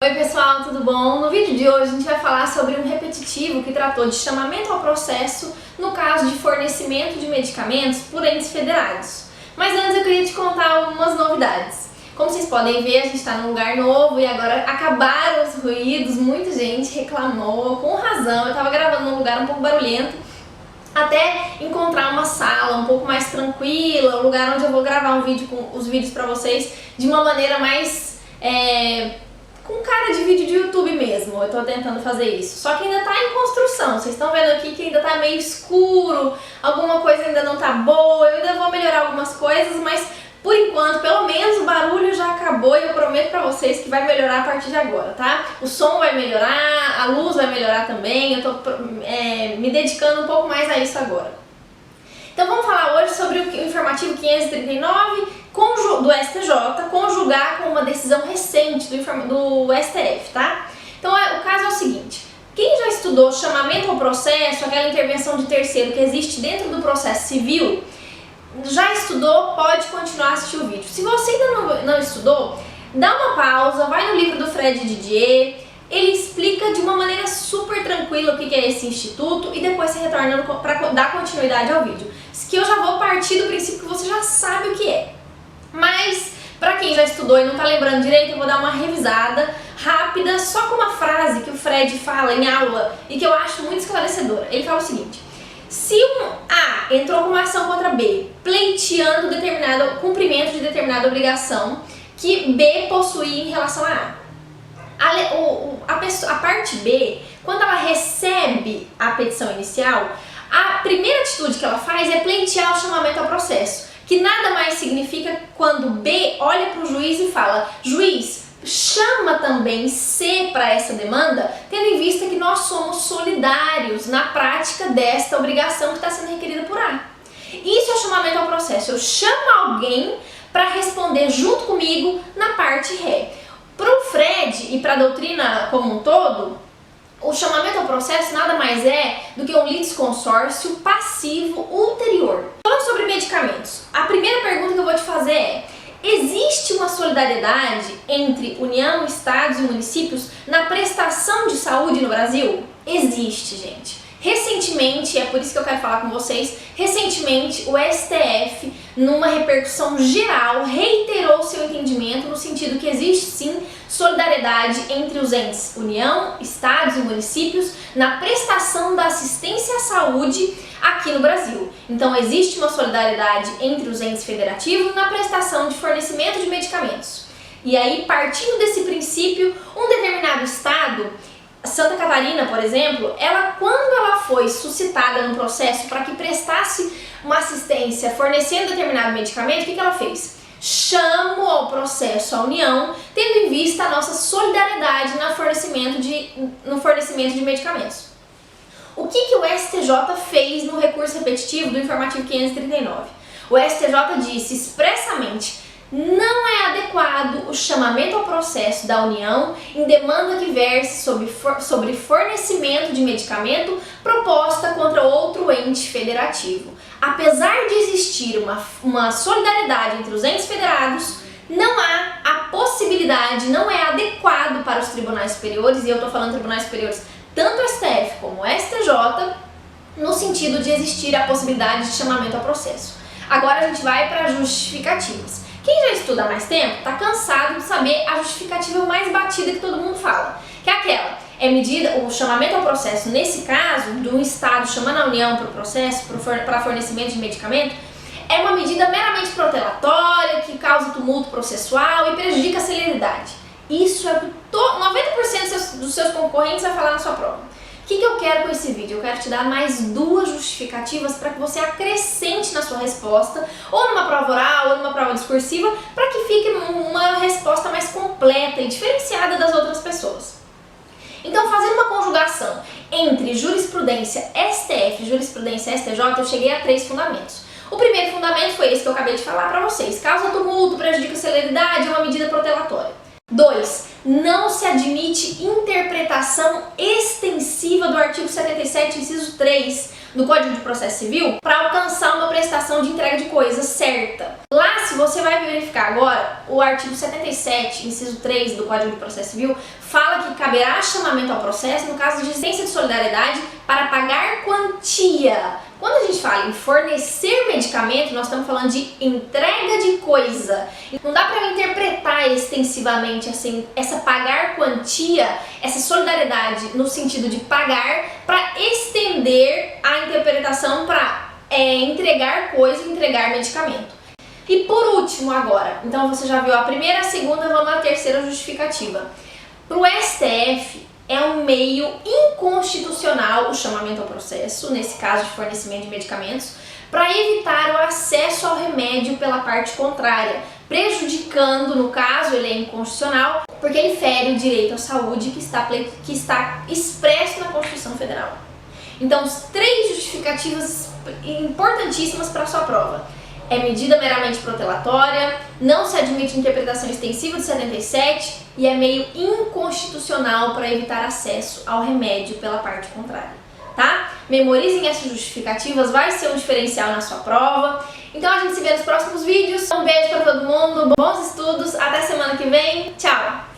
Oi pessoal, tudo bom? No vídeo de hoje a gente vai falar sobre um repetitivo que tratou de chamamento ao processo no caso de fornecimento de medicamentos por entes federados. Mas antes eu queria te contar algumas novidades. Como vocês podem ver, a gente está num lugar novo e agora acabaram os ruídos, muita gente reclamou, com razão. Eu estava gravando num lugar um pouco barulhento, até encontrar uma sala um pouco mais tranquila, um lugar onde eu vou gravar um vídeo com os vídeos para vocês de uma maneira mais com cara de vídeo de YouTube mesmo. Eu tô tentando fazer isso, só que ainda tá em construção. Vocês estão vendo aqui que ainda tá meio escuro, alguma coisa ainda não tá boa. Eu ainda vou melhorar algumas coisas, mas por enquanto, pelo menos o barulho já acabou e eu prometo pra vocês que vai melhorar a partir de agora, tá? O som vai melhorar, a luz vai melhorar também. Eu tô me dedicando um pouco mais a isso agora. Então vamos falar hoje sobre o informativo 539 do STJ, conjugar com uma decisão recente do STF, tá? Então o caso é o seguinte: quem já estudou chamamento ao processo, aquela intervenção de terceiro que existe dentro do processo civil, já estudou, pode continuar a assistir o vídeo. Se você ainda não estudou, dá uma pausa, vai no livro do Fred Didier. Ele explica de uma maneira super tranquila o que é esse instituto e depois você retorna para dar continuidade ao vídeo. Que eu já vou partir do princípio que você já sabe o que é. Mas, para quem já estudou e não tá lembrando direito, eu vou dar uma revisada rápida só com uma frase que o Fred fala em aula e que eu acho muito esclarecedora. Ele fala o seguinte: se um A entrou com uma ação contra B, pleiteando o cumprimento de determinada obrigação que B possuía em relação a A. A parte B, quando ela recebe a petição inicial, a primeira atitude que ela faz é pleitear o chamamento ao processo, que nada mais significa quando B olha para o juiz e fala: juiz, chama também C para essa demanda, tendo em vista que nós somos solidários na prática desta obrigação que está sendo requerida por A. Isso é o chamamento ao processo. Eu chamo alguém para responder junto comigo na parte ré. Para o Fred e para a doutrina como um todo, o chamamento ao processo nada mais é do que um litisconsórcio passivo ulterior. Falando sobre medicamentos, a primeira pergunta que eu vou te fazer é: existe uma solidariedade entre União, Estados e municípios na prestação de saúde no Brasil? Existe, gente. Recentemente, é por isso que eu quero falar com vocês, recentemente o STF, numa repercussão geral, reiterou seu entendimento no sentido que existe sim solidariedade entre os entes União, Estados e municípios na prestação da assistência à saúde aqui no Brasil. Então existe uma solidariedade entre os entes federativos na prestação de fornecimento de medicamentos. E aí, partindo desse princípio, um determinado estado, Santa Catarina, por exemplo, quando ela foi suscitada no processo para que prestasse uma assistência fornecendo determinado medicamento, o que ela fez? Chamou ao processo a União, tendo em vista a nossa solidariedade no fornecimento de medicamentos. O que o STJ fez no recurso repetitivo do informativo 539? O STJ disse expressamente: não é adequado o chamamento ao processo da União em demanda que verse sobre fornecimento de medicamento proposta contra outro ente federativo. Apesar de existir uma solidariedade entre os entes federados, não há a possibilidade, não é adequado para os tribunais superiores, e eu estou falando tribunais superiores tanto o STF como o STJ, no sentido de existir a possibilidade de chamamento ao processo. Agora a gente vai para as justificativas. Quem já estuda há mais tempo está cansado de saber a justificativa mais batida que todo mundo fala, que é aquela: o chamamento ao processo, nesse caso, de um Estado chamando a União para o processo, para fornecimento de medicamento, é uma medida meramente protelatória, que causa tumulto processual e prejudica a celeridade. Isso é o que 90% dos seus concorrentes vai falar na sua prova. O que eu quero com esse vídeo? Eu quero te dar mais duas justificativas para que você acrescente na sua resposta, ou numa prova oral, ou numa prova discursiva, para que fique uma resposta mais completa e diferenciada das outras pessoas. Então, fazendo uma conjugação entre jurisprudência STF e jurisprudência STJ, eu cheguei a 3 fundamentos. O primeiro fundamento foi esse que eu acabei de falar para vocês: causa tumulto, prejudica a celeridade, é uma medida protelatória. 2. Não se admite interpretação extensiva do artigo 77, inciso 3 do Código de Processo Civil para alcançar uma prestação de entrega de coisa certa. Lá Mas você vai verificar agora, o artigo 77, inciso 3 do Código de Processo Civil, fala que caberá chamamento ao processo no caso de existência de solidariedade para pagar quantia. Quando a gente fala em fornecer medicamento, nós estamos falando de entrega de coisa. Não dá para interpretar extensivamente assim, essa pagar quantia, essa solidariedade no sentido de pagar, para estender a interpretação para entregar coisa, entregar medicamento. E por último agora, então você já viu a primeira, a segunda, vamos à terceira justificativa. Para o STF, é um meio inconstitucional o chamamento ao processo, nesse caso de fornecimento de medicamentos, para evitar o acesso ao remédio pela parte contrária, prejudicando, no caso, ele é inconstitucional, porque ele fere o direito à saúde que está expresso na Constituição Federal. Então, 3 justificativas importantíssimas para a sua prova. É medida meramente protelatória, não se admite interpretação extensiva do 77 e é meio inconstitucional para evitar acesso ao remédio pela parte contrária, tá? Memorizem essas justificativas, vai ser um diferencial na sua prova. Então a gente se vê nos próximos vídeos. Um beijo para todo mundo, bons estudos, até semana que vem, tchau!